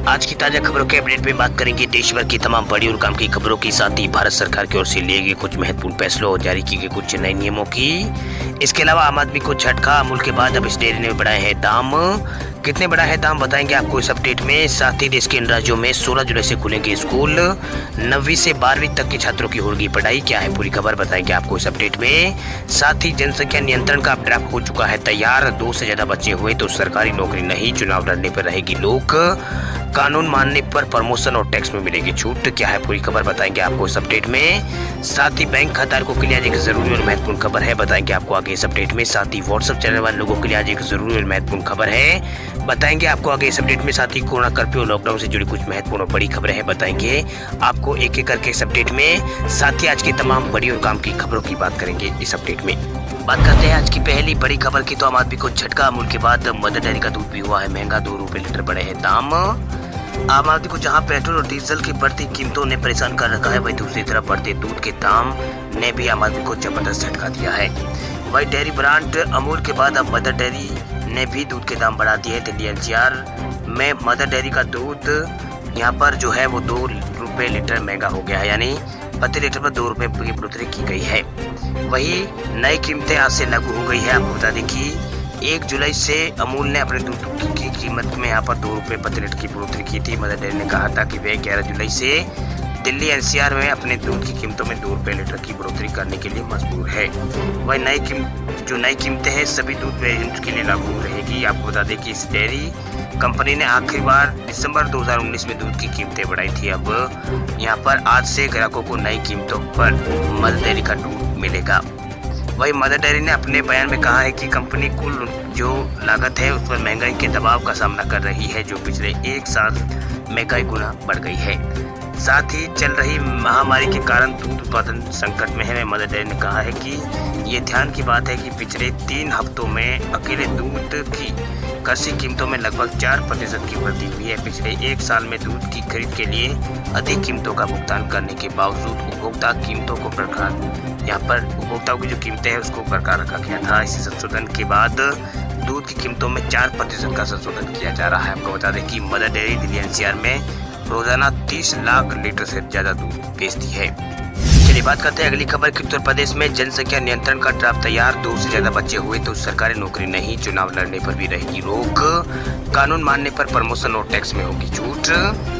आज की ताजा खबरों के अपडेट में बात करेंगे देश भर की तमाम बड़ी और काम की खबरों के साथ ही भारत सरकार की ओर से लिए गए कुछ महत्वपूर्ण फैसलों और जारी किए गए कुछ नए नियमों की। इसके अलावा आम आदमी को झटका, अमूल के बाद अब इस डेयरी ने बढ़ाए हैं दाम। कितने बड़ा है दाम बताएंगे आपको इस अपडेट में। साथ ही देश के इन राज्यों में 16 जुलाई से खुलेंगे स्कूल। 9वीं से 12वीं तक के छात्रों की होगी पढ़ाई। क्या है पूरी खबर बताएंगे आपको इस अपडेट में। साथ ही जनसंख्या नियंत्रण का ड्राफ्ट हो चुका है तैयार। 2 से ज्यादा बच्चे हुए तो सरकारी नौकरी नहीं, चुनाव लड़ने पर रहेगी रोक। कानून मानने पर प्रमोशन और टैक्स में मिलेगी छूट। क्या है पूरी खबर बताएंगे आपको इस अपडेट में। साथ ही बैंक खाताधारकों के लिए आज एक जरूरी और महत्वपूर्ण खबर है, बताएंगे आपको आगे इस अपडेट में। साथ ही व्हाट्सएप चैनल वाले लोगों के लिए आज एक जरूरी और महत्वपूर्ण खबर है, बताएंगे आपको आगे इस अपडेट में। साथ ही कोरोना कर्फ्यू और लॉकडाउन से जुड़ी कुछ महत्वपूर्ण और बड़ी खबरें हैं, बताएंगे आपको एक एक करके इस अपडेट में। साथ ही आज की तमाम बड़ी और काम की खबरों की बात करेंगे इस अपडेट में। बात करते हैं आज की पहली बड़ी खबर की, तो आम आदमी को झटका, अमूल के बाद मदर डेयरी का दूध भी हुआ है महंगा। 2 रुपए लीटर बढ़े हैं दाम। आम आदमी को जहां पेट्रोल और डीजल की बढ़ती कीमतों ने परेशान कर रखा है, वहीं दूसरी तरफ बढ़ते दूध के दाम ने भी आम आदमी को जबरदस्त झटका दिया है। वहीं डेयरी ब्रांड अमूल के बाद अब मदर डेयरी ने भी दूध के दाम बढ़ा दिए हैं। दिल्ली एनसीआर में मदर डेयरी का दूध यहाँ पर जो है वो 2 रुपए लीटर महंगा हो गया है, यानी प्रति लीटर पर 2 रुपए की बढ़ोतरी की गई है। वही नई कीमतें आज से लागू हो गई है। आपको बता दें कि 1 जुलाई से अमूल ने अपने दूध की कीमत में यहाँ पर 2 रुपए प्रति लीटर की बढ़ोतरी की थी। मदर डेयरी ने कहा था कि वे 11 जुलाई से दिल्ली एनसीआर में अपने दूध की कीमतों में 2 रुपए लीटर की बढ़ोतरी करने के लिए मजबूर है। वही नई कीमतें हैं सभी दूध वेरिएंट के लिए लागू रहेगी। आपको बता दें कि इस डेयरी कंपनी ने आखिरी बार दिसंबर 2019 में दूध की कीमतें बढ़ाई थी। अब यहाँ पर आज से ग्राहकों को नई कीमतों पर मदर डेयरी का दूध मिलेगा। वही मदर डेयरी ने अपने बयान में कहा है कि कंपनी कुल जो लागत है उस पर महंगाई के दबाव का सामना कर रही है, जो पिछले 1 साल में कई गुना बढ़ गई है। साथ ही चल रही महामारी के कारण दूध उत्पादन संकट में है। मदर डेयरी ने कहा है कि ये ध्यान की बात है कि पिछले 3 हफ्तों में अकेले दूध की कृषि कीमतों में लगभग 4% की वृद्धि हुई है। पिछले 1 साल में दूध की खरीद के लिए अधिक कीमतों का भुगतान करने के बावजूद उपभोक्ता कीमतों को यहाँ पर उपभोक्ताओं की जो कीमतें हैं उसको बरकरार रखा गया था। इसी संशोधन के बाद दूध की कीमतों में 4% का संशोधन किया जा रहा है। आपको बता दें कि मदर डेयरी दिल्ली एनसीआर में रोजाना 30 लाख लीटर से ज्यादा दूध बेचती है। चलिए बात करते हैं अगली खबर की। उत्तर प्रदेश में जनसंख्या नियंत्रण का ड्राफ्ट तैयार। 2 से ज्यादा बच्चे हुए तो सरकारी नौकरी नहीं, चुनाव लड़ने पर भी रहेगी रोक। कानून मानने पर प्रमोशन और टैक्स में होगी छूट।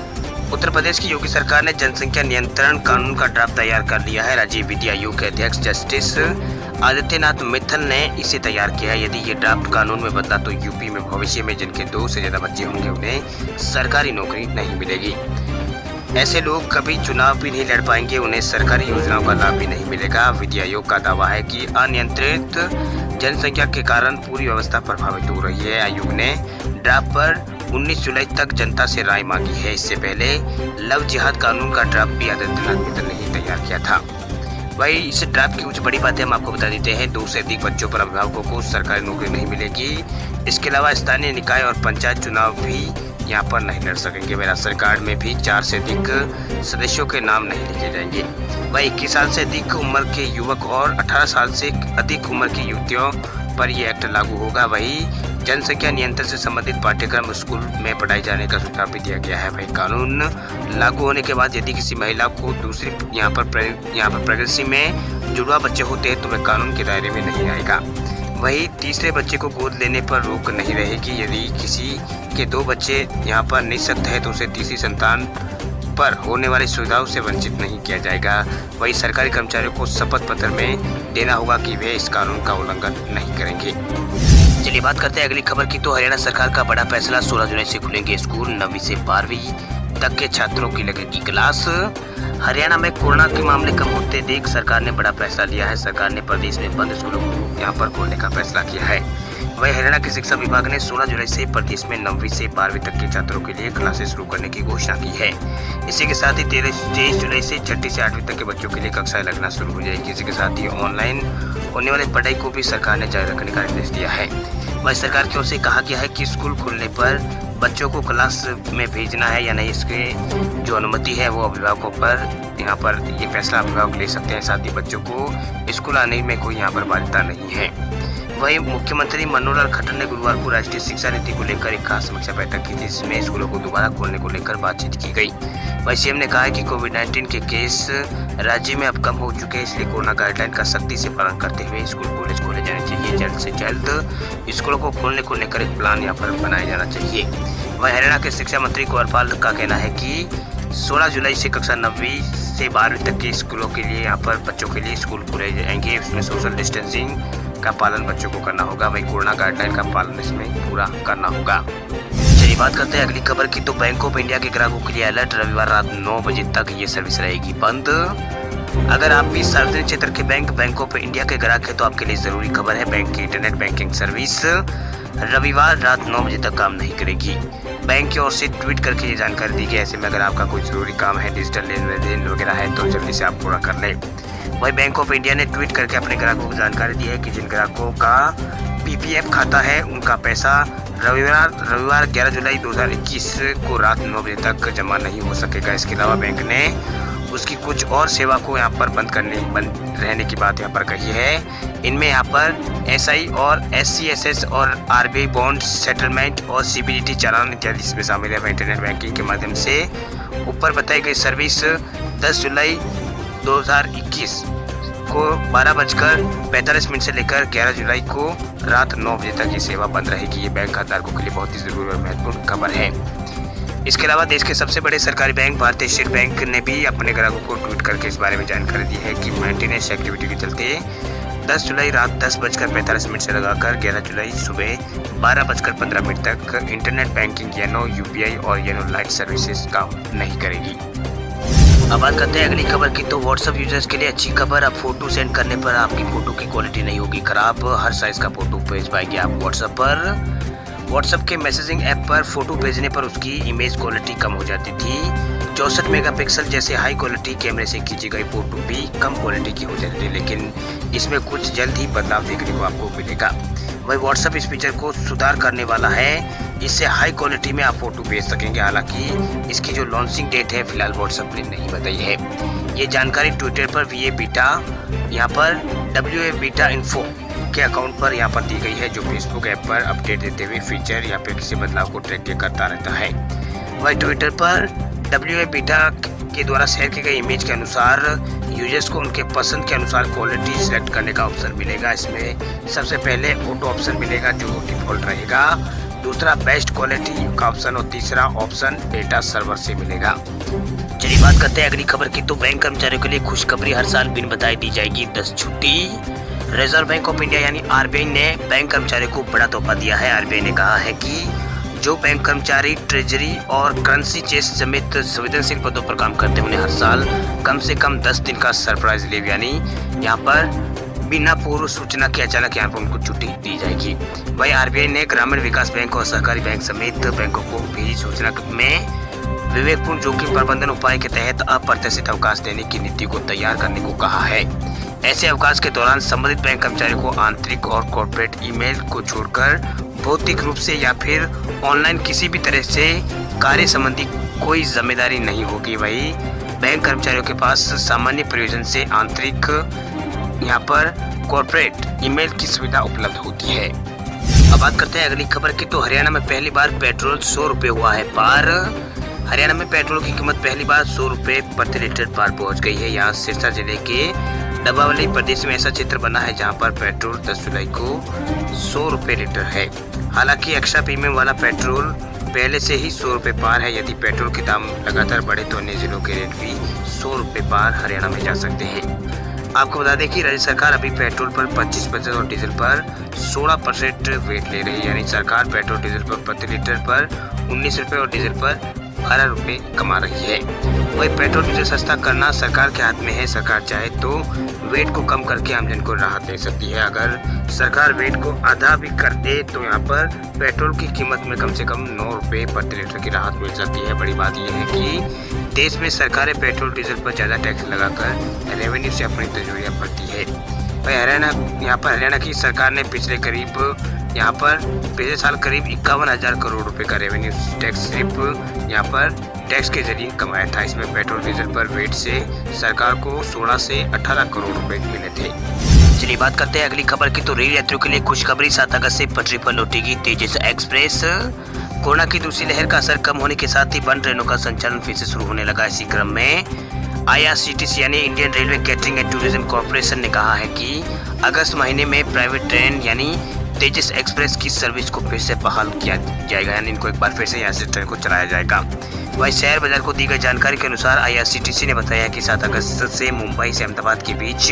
उत्तर प्रदेश की योगी सरकार ने जनसंख्या नियंत्रण कानून का ड्राफ्ट तैयार कर लिया है। राज्य विधि आयोग के अध्यक्ष जस्टिस आदित्यनाथ मित्तल ने इसे तैयार किया है। यदि ये ड्राफ्ट कानून में बदला तो यूपी में भविष्य में जिनके 2 से ज्यादा बच्चे होंगे उन्हें सरकारी नौकरी नहीं मिलेगी। ऐसे लोग कभी चुनाव भी नहीं लड़ पाएंगे, उन्हें सरकारी योजनाओं का लाभ भी नहीं मिलेगा। विधि आयोग का दावा है कि अनियंत्रित जनसंख्या के कारण पूरी व्यवस्था प्रभावित हो रही है। आयोग ने ड्राफ्ट पर 19 जुलाई तक जनता से राय मांगी है। इससे पहले लव जिहाद कानून का ड्राफ्ट भी आदित्यनाथ मित्तल ने ही तैयार किया था। वही इस ड्राफ्ट की कुछ बड़ी बातें हम आपको बता देते हैं। 2 से अधिक बच्चों पर अभिभावकों को सरकारी नौकरी नहीं मिलेगी। इसके अलावा स्थानीय निकाय और पंचायत चुनाव भी यहाँ पर नहीं लड़ सकेंगे। राशन कार्ड में भी 4 से अधिक सदस्यों के नाम नहीं लिखे जाएंगे। वही 21 साल से अधिक उम्र के युवक और 18 साल से अधिक उम्र की युवतियों पर यह एक्ट लागू होगा। वही जनसंख्या नियंत्रण से संबंधित पाठ्यक्रम स्कूल में पढ़ाई जाने का सुझाव भी दिया गया है। वही कानून लागू होने के बाद यदि किसी महिला को दूसरी यहाँ पर प्रेगनेंसी में जुड़वा बच्चे होते हैं तो वह कानून के दायरे में नहीं आएगा। वही तीसरे बच्चे को गोद लेने पर रोक नहीं रहेगी। यदि किसी के 2 बच्चे यहाँ पर निःशक्त है तो उसे तीसरी संतान पर होने वाली सुविधाओं से वंचित नहीं किया जाएगा। वही सरकारी कर्मचारियों को शपथ पत्र में देना होगा कि वे इस कानून का उल्लंघन नहीं करेंगे। चलिए बात करते हैं अगली खबर की। तो हरियाणा सरकार का बड़ा फैसला, 16 जुलाई से खुलेंगे स्कूल। 9वीं से 12वीं तक के छात्रों की लगेगी क्लास। हरियाणा में कोरोना के मामले कम होते देख सरकार ने बड़ा फैसला लिया है। सरकार ने प्रदेश में बंद स्कूलों को यहाँ पर खोलने का फैसला किया है। वही हरियाणा के शिक्षा विभाग ने 16 जुलाई से प्रदेश में 9वीं से 12वीं तक के छात्रों के लिए क्लासेस शुरू करने की घोषणा की है। इसी के साथ ही 23 जुलाई से 6ठी से 8वीं तक के बच्चों के लिए कक्षाएं लगना शुरू हो जाएगी। इसी के साथ ही ऑनलाइन होने वाली पढ़ाई को भी सरकार ने जारी रखने का निर्देश दिया है। वही सरकार की ओर से कहा गया है कि स्कूल खुलने पर बच्चों को क्लास में भेजना है या नहीं, इसके जो अनुमति है वो अभिभावकों पर यहाँ पर ये फैसला अभिभावक ले सकते हैं। साथ ही बच्चों को स्कूल आने में कोई यहाँ पर बाध्यता नहीं है। वहीं मुख्यमंत्री मनोहर लाल खट्टर ने गुरुवार को राष्ट्रीय शिक्षा नीति को लेकर एक खास समीक्षा बैठक की थी, जिसमें स्कूलों को दोबारा खोलने को लेकर बातचीत की गई। वहीं सीएम ने कहा है कि कोविड-19 के केस राज्य में अब कम हो चुके हैं, इसलिए कोरोना गाइडलाइन का सख्ती से पालन करते हुए स्कूल कॉलेज खोले जाने चाहिए। जल्द से जल्द स्कूलों को खोलने को लेकर एक प्लान यहाँ पर बनाया जाना चाहिए। वहीं हरियाणा के शिक्षा मंत्री कुंवरपाल का कहना है कि 16 जुलाई से कक्षा 9वीं से 12वीं तक के स्कूलों के लिए यहाँ पर बच्चों के लिए स्कूल खोले जाएंगे। इसमें सोशल डिस्टेंसिंग का पालन बच्चों को करना होगा, वही कोरोना गाइडलाइन का पालन इसमें पूरा करना होगा। चलिए बात करते हैं अगली खबर की। तो बैंक ऑफ इंडिया के ग्राहकों के लिए अलर्ट, रविवार रात 9 बजे तक ये सर्विस रहेगी बंद। अगर आप भी सार्वजनिक क्षेत्र के बैंक ऑफ इंडिया के ग्राहक हैं तो आपके लिए जरूरी खबर है। बैंक की इंटरनेट बैंकिंग सर्विस रविवार रात 9 बजे तक काम नहीं करेगी। बैंक की ओर से ट्वीट करके ये जानकारी दी गई। ऐसे में अगर आपका कोई जरूरी काम है, डिजिटल लेन देन वगैरह है, तो जल्दी से आप पूरा कर लें। वही बैंक ऑफ इंडिया ने ट्वीट करके अपने ग्राहकों को जानकारी दी है कि जिन ग्राहकों का पीपीएफ खाता है उनका पैसा रविवार 11 जुलाई 2021 को रात 9 बजे तक जमा नहीं हो सकेगा। इसके अलावा बैंक ने उसकी कुछ और सेवा को यहाँ पर बंद रहने की बात यहाँ पर कही है। इनमें यहाँ पर एसआई और एससीएसएस और आरबीआई बॉन्ड सेटलमेंट और सीबीडीटी चालान इत्यादि इसमें शामिल है। इंटरनेट बैंकिंग के माध्यम से ऊपर बताई गई सर्विस 10 जुलाई 2021 को 12:45 से लेकर 11 जुलाई को रात 9 बजे तक ये सेवा बंद रहेगी। ये बैंक खाताधारकों के लिए बहुत ही जरूरी और महत्वपूर्ण खबर है। इसके अलावा देश के सबसे बड़े सरकारी बैंक भारतीय स्टेट बैंक ने भी अपने ग्राहकों को ट्वीट करके इस बारे में जानकारी दी है कि मेंटेनेंस एक्टिविटी के चलते 10 जुलाई रात 10:45 से लगाकर 11 जुलाई सुबह 12:15 तक इंटरनेट बैंकिंग येनो यूपीआई और येनो लाइट सर्विसेज काम नहीं करेगी। अब बात करते हैं अगली खबर की। तो व्हाट्सएप यूजर्स के लिए अच्छी खबर, अब फोटो सेंड करने पर आपकी फोटो की क्वालिटी नहीं होगी खराब। हर साइज का फोटो भेज पाएंगे आप व्हाट्सएप पर। व्हाट्सएप के मैसेजिंग ऐप पर फोटो भेजने पर उसकी इमेज क्वालिटी कम हो जाती थी। 64 मेगापिक्सल जैसे हाई क्वालिटी कैमरे से खींची गई फोटो भी कम क्वालिटी की हो जाती थी, लेकिन इसमें कुछ जल्द ही बदलाव देखने को आपको मिलेगा। वही व्हाट्सएप इस फीचर को सुधार करने वाला है, इससे हाई क्वालिटी में आप फोटो भेज सकेंगे। हालांकि इसकी जो लॉन्चिंग डेट है फिलहाल व्हाट्सएप ने नहीं बताई है। ये जानकारी ट्विटर पर वीए बीटा यहाँ पर WA बीटा इन्फो के अकाउंट पर यहाँ पर दी गई है, जो फेसबुक ऐप पर अपडेट देते हुए फीचर या फिर किसी बदलाव को ट्रैक करता रहता है। वही ट्विटर पर WA बीटा के द्वारा शेयर की गई इमेज के अनुसार यूजर्स को उनके पसंद के अनुसार क्वालिटी सेलेक्ट करने का ऑप्शन मिलेगा। इसमें सबसे पहले ऑटो ऑप्शन मिलेगा जो डिफॉल्ट रहेगा, दूसरा बेस्ट क्वालिटी का ऑप्शन और तीसरा ऑप्शन डेटा सर्वर से मिलेगा। चलिए बात करते हैं अगली खबर की। तो बैंक कर्मचारियों के लिए खुशखबरी, हर साल बिन बताए दी जाएगी 10 छुट्टी। रिजर्व बैंक ऑफ इंडिया यानी आरबीआई ने बैंक कर्मचारियों को बड़ा तोहफा दिया है। आरबीआई ने कहा है कि जो बैंक कर्मचारी ट्रेजरी और करेंसी चेस समेत संवेदनशील पदों पर काम करते हैं उन्हें हर साल कम से कम 10 दिन का सरप्राइज लीव यानी यहाँ पर बिना पूर्व सूचना के अचानक यहाँ पर उनको छुट्टी दी जाएगी। वही आरबीआई ने ग्रामीण विकास बैंक और सहकारी बैंक समेत बैंकों को भेजी सूचना में विवेकपूर्ण जोखिम प्रबंधन उपाय के तहत अप्रत्याशित अवकाश देने की नीति को तैयार करने को कहा है। ऐसे अवकाश के दौरान संबंधित बैंक कर्मचारियों को आंतरिक और कॉर्पोरेट ईमेल को छोड़कर भौतिक रूप से या फिर ऑनलाइन किसी भी तरह से कार्य संबंधी कोई जिम्मेदारी नहीं होगी। वही बैंक कर्मचारियों के पास सामान्य प्रयोजन से आंतरिक यहाँ पर कॉर्पोरेट ईमेल की सुविधा उपलब्ध होती है। अब बात करते हैं अगली खबर की। तो हरियाणा में पहली बार पेट्रोल 100 रुपये हुआ है पार। हरियाणा में पेट्रोल की कीमत पहली बार 100 रुपये प्रति लीटर पार पहुंच गई है। यहाँ सिरसा जिले के डब्बावली प्रदेश में ऐसा चित्र बना है जहां पर पेट्रोल 10 जुलाई को 100 रुपये लीटर है। हालांकि एक्स्ट्रा प्रीमियम वाला पेट्रोल पहले से ही 100 रुपये पार है। यदि पेट्रोल के दाम लगातार बढ़े तो अन्य जिलों के रेट भी 100 रुपये पार हरियाणा में जा सकते हैं। आपको बता दें कि राज्य सरकार अभी पेट्रोल पर 25% और डीजल पर 16% वेट ले रही है। यानी सरकार पेट्रोल डीजल पर प्रति लीटर पर 19 रुपये और डीजल पर 12 रुपये कमा रही है। वही पेट्रोल डीजल सस्ता करना सरकार के हाथ में है। सरकार चाहे तो वेट को कम करके आमजन को राहत दे सकती है। अगर सरकार वेट को आधा भी कर दे तो यहाँ पर पेट्रोल की कीमत में कम से कम 9 रुपये प्रति लीटर की राहत मिल सकती है। बड़ी बात यह है कि देश में सरकारें पेट्रोल डीजल पर ज़्यादा टैक्स लगाकर रेवेन्यू से अपनी तजुर्बा भरती है। वही हरियाणा की सरकार ने पिछले करीब यहाँ पर पिछले साल करीब 51,000 करोड़ रुपए का रेवेन्यू टैक्स सिर्फ यहाँ पर टैक्स के जरिए कमाया था। इसमें पेट्रोल डीजल पर वेट से सरकार को 16 से 18 करोड़ रुपए मिले थे। चलिए बात करते हैं अगली खबर की। तो रेल यात्रियों के लिए खुशखबरी, 7 अगस्त से पटरी पर लौटेगी तेजस एक्सप्रेस। कोरोना की दूसरी लहर का असर कम होने के साथ ही बंद ट्रेनों का संचालन फिर से शुरू होने लगा। इसी क्रम में IRCTC यानी Indian railway catering and tourism corporation ने कहा है कि अगस्त महीने में प्राइवेट ट्रेन यानी तेजस एक्सप्रेस की सर्विस को फिर से बहाल किया जाएगा, यानी इनको एक बार फिर से यहाँ से ट्रेन को चलाया जाएगा। वहीं शेयर बाजार को दी गई जानकारी के अनुसार IRCTC ने बताया कि 7 अगस्त से मुंबई से अहमदाबाद के बीच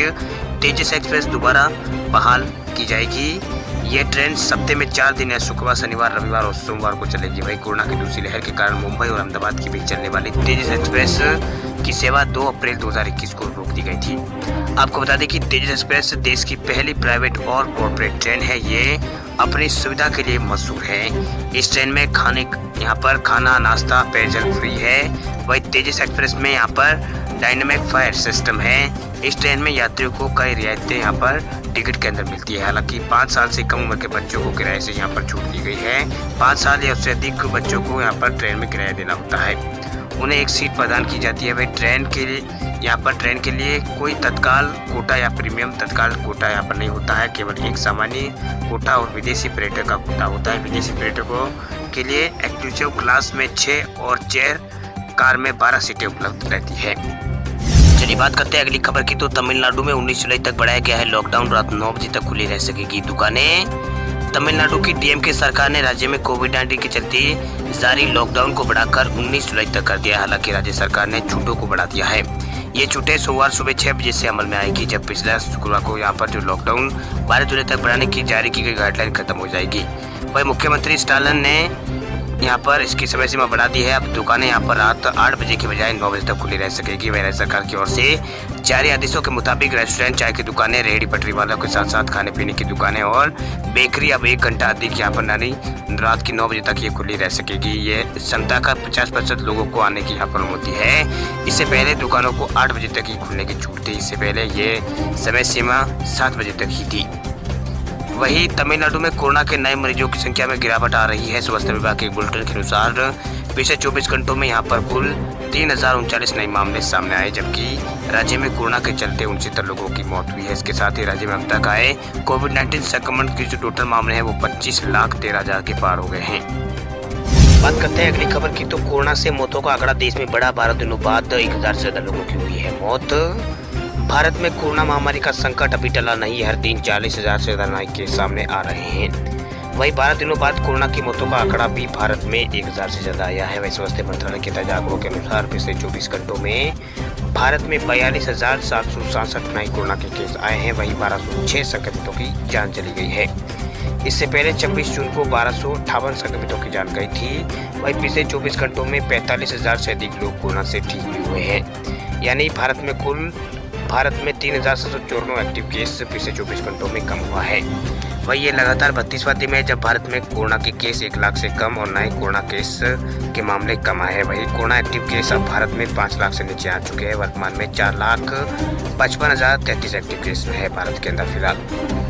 तेजस एक्सप्रेस दोबारा बहाल की जाएगी। ये ट्रेन सप्ताह में 4 दिन है, शुक्रवार, शनिवार, रविवार और सोमवार को चलेगी। वहीं कोरोना की दूसरी लहर के कारण मुंबई और अहमदाबाद के बीच चलने वाली तेजस एक्सप्रेस की सेवा 2 अप्रैल 2021 को रोक दी गई थी। आपको बता दें कि तेजस एक्सप्रेस देश की पहली प्राइवेट और कॉर्पोरेट ट्रेन है। ये अपनी सुविधा के लिए मशहूर है। इस ट्रेन में यहाँ पर खाना, नाश्ता, पेयजल फ्री है। वहीं तेजस एक्सप्रेस में यहाँ पर डायनामिक फायर सिस्टम है। इस ट्रेन में यात्रियों को कई रियायतें यहाँ पर टिकट के अंदर मिलती है। हालांकि 5 साल से कम उम्र के बच्चों को किराए से यहाँ पर छूट दी गई है। 5 साल या उससे अधिक बच्चों को यहाँ पर ट्रेन में किराया देना होता है। उन्हें एक सीट प्रदान की जाती है। वही ट्रेन के लिए कोई तत्काल कोटा या प्रीमियम तत्काल कोटा यहाँ पर नहीं होता है। केवल एक सामान्य कोटा और विदेशी पर्यटक का कोटा होता है। विदेशी पर्यटकों के लिए एक्सक्लूसिव क्लास में 6 और चेयर कार में 12 सीटें उपलब्ध रहती है। चलिए बात करते हैं अगली खबर की। तो तमिलनाडु में 19 जुलाई तक बढ़ाया गया है लॉकडाउन। रात 9 बजे तक खुली रह सकेगी दुकानें। तमिलनाडु की DMK सरकार ने राज्य में कोविड-19 के चलते जारी लॉकडाउन को बढ़ाकर 19 जुलाई तक कर दिया है। हालांकि राज्य सरकार ने छूटों को बढ़ा दिया है। ये छूटें सोमवार सुबह 6 बजे से अमल में आएगी, जब पिछला शुक्रवार को यहाँ पर जो लॉकडाउन 12 जुलाई तक बढ़ाने की जारी की गई गाइडलाइन खत्म हो जाएगी। वही मुख्यमंत्री स्टालिन ने यहाँ पर इसकी समय सीमा बढ़ा दी है। अब दुकानें यहाँ पर रात 8 बजे के बजाय 9 बजे तक खुली रह सकेगी। वह राज्य सरकार की ओर से जारी आदेशों के मुताबिक रेस्टोरेंट, चाय की दुकानें, रेहड़ी पटरी वालों के साथ साथ खाने पीने की दुकानें और बेकरी अब 1 घंटा अधिक यहाँ पर यानी रात की 9 बजे तक ये खुली रह सकेगी। ये क्षमता का 50% लोगों को आने की यहाँ पर अनुमति है। इससे पहले दुकानों को 8 बजे तक ही खुलने की छूट थी। इससे पहले ये समय सीमा 7 बजे तक ही थी। वहीं तमिलनाडु में कोरोना के नए मरीजों की संख्या में गिरावट आ रही है। स्वास्थ्य विभाग के बुलेटिन के अनुसार पिछले 24 घंटों में यहाँ पर कुल 3039 नए मामले सामने आए, जबकि राज्य में कोरोना के चलते 69 लोगों की मौत हुई है। इसके साथ ही राज्य में अब तक आए कोविड-19 संक्रमण के जो टोटल मामले हैं वो 25,13,000 के पार हो गए हैं। बात करते हैं अगली खबर की। तो कोरोना से मौतों का आंकड़ा देश में बढ़ा। 12 दिनों बाद 1,000 से ज्यादा लोगों की हुई है मौत। भारत में कोरोना महामारी का संकट अभी टला नहीं। हर दिन 40,000 से ज्यादा नए केस सामने आ रहे हैं। वहीं 12 दिनों बाद कोरोना की मौतों का आंकड़ा भी भारत में 1,000 से ज्यादा आया है। वही स्वास्थ्य मंत्रालय के ताजा आंकड़ों के अनुसार पिछले 24 घंटों में भारत में 42,767 नए कोरोना के केस आए हैं। वहीं 1206 संक्रमितों की जान चली गई है। इससे पहले 26 जून को 1258 संक्रमितों की जान गई थी। वहीं पिछले 24 घंटों में 45,000 से अधिक लोग कोरोना से ठीक भी हुए हैं। यानी भारत में 3,794 एक्टिव केस पिछले 24 घंटों में कम हुआ है। वही ये लगातार 32वां दिन है जब भारत में कोरोना के केस 1 लाख से कम और नए कोरोना केस के मामले कम आए हैं। वही कोरोना एक्टिव केस अब भारत में 5 लाख से नीचे आ चुके हैं। वर्तमान में 4,55,033 एक्टिव केस है भारत के अंदर फिलहाल।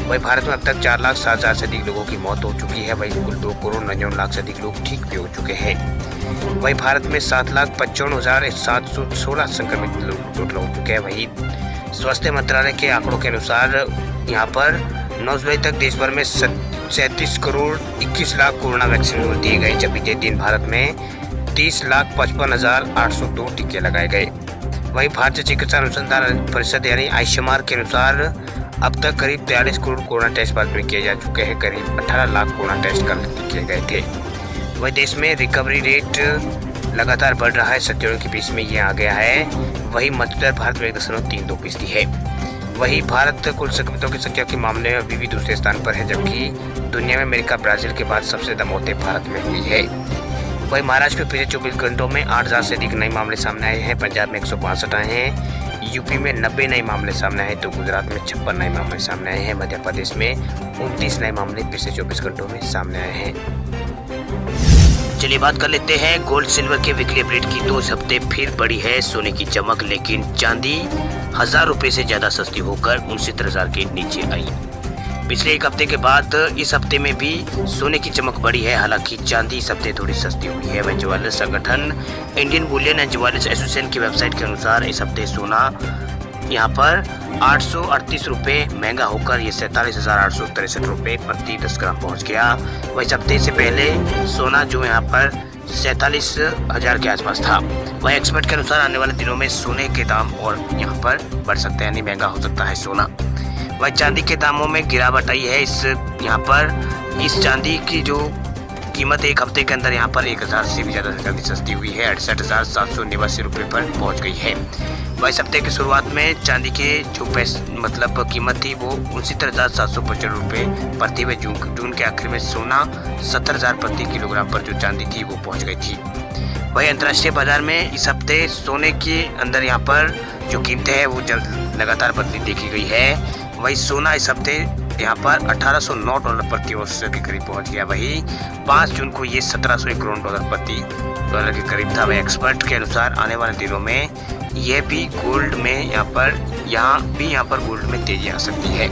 वही भारत में अब तक 4,07,000 से अधिक लोगों की मौत हो चुकी है। वही कुल 2 करोड़ 99 लाख से अधिक लोग ठीक भी हो चुके हैं। वही भारत में 7,55,716 संक्रमित लोग टोटल हो चुके हैं। वही स्वास्थ्य मंत्रालय के आंकड़ों के अनुसार यहाँ पर 9 जुलाई तक देश भर में 37 crore 21 lakh corona vaccine dose दिए गए, जबकि बीते दिन भारत में 30,55,802 टीके लगाए गए। वहीं भारतीय चिकित्सा अनुसंधान परिषद यानी आईसीएमआर के अनुसार अब तक करीब 43 करोड़ कोरोना टेस्ट भारत में किए जा चुके हैं। करीब 18 लाख कोरोना टेस्ट कल किए गए थे। वही देश में रिकवरी रेट लगातार बढ़ रहा है। सत्याग्रह के बीच में ये आ गया है। वही मृत्यु दर भारत में 1.32% है। वही भारत कुल संक्रमितों की संख्या के मामले में अभी भी दूसरे स्थान पर है, जबकि दुनिया में अमेरिका, ब्राजील के बाद सबसे ज्यादा मौतें भारत में हुई है। वही महाराष्ट्र में पिछले 24 घंटों में 8,000 से अधिक नए मामले सामने आए हैं। पंजाब में 165 आए हैं। यूपी में 90 नए मामले सामने आए तो गुजरात में 56 नए मामले सामने आए हैं। मध्य प्रदेश में 29 नए मामले पिछले 24 घंटों में सामने आए हैं। चलिए बात कर लेते हैं गोल्ड सिल्वर के वीकली अपडेट की। 2 हफ्ते फिर बढ़ी है सोने की चमक, लेकिन चांदी 1,000 रुपए से ज्यादा सस्ती होकर 69,000 के नीचे आई। पिछले एक हफ्ते के बाद इस हफ्ते में भी सोने की चमक बढ़ी है। हालांकि चांदी इस हफ्ते थोड़ी सस्ती हुई है। वहीं ज्वेलर्स संगठन Indian Boolean and jewellers association की वेबसाइट के अनुसार इस हफ्ते सोना यहाँ पर 838 रुपये महंगा होकर ये 47,863 रुपये प्रति 10 ग्राम पहुँच गया। वही हफ्ते से पहले सोना जो यहाँ पर 47,000 के आसपास था। वही एक्सपर्ट के अनुसार आने वाले दिनों में सोने के दाम और यहाँ पर बढ़ सकते हैं, यानी महंगा हो सकता है सोना। वही चांदी के दामों में गिरावट आई है। यहाँ पर इस चांदी की जो कीमत एक हफ्ते के अंदर यहाँ पर 1,000 से भी ज़्यादा चांदी सस्ती हुई है। 68,789 रुपये पर पहुँच गई है। वही हफ्ते की शुरुआत में चांदी के जो कीमत थी वो 69,755 रुपये प्रति व जून के आखिर में सोना 70,000 प्रति किलोग्राम पर जो चांदी थी वो पहुँच गई थी। वही अंतर्राष्ट्रीय बाजार में इस हफ्ते सोने के अंदर यहाँ पर जो कीमतें हैं वो लगातार बदली देखी गई है। वही सोना इस हफ्ते यहाँ पर $1,809 प्रति औंस के करीब पहुँच गया। वही 5 जून को ये $1,701 प्रति डॉलर के करीब था। वही एक्सपर्ट के अनुसार आने वाले दिनों में यह भी गोल्ड में यहाँ पर गोल्ड में तेजी आ सकती है।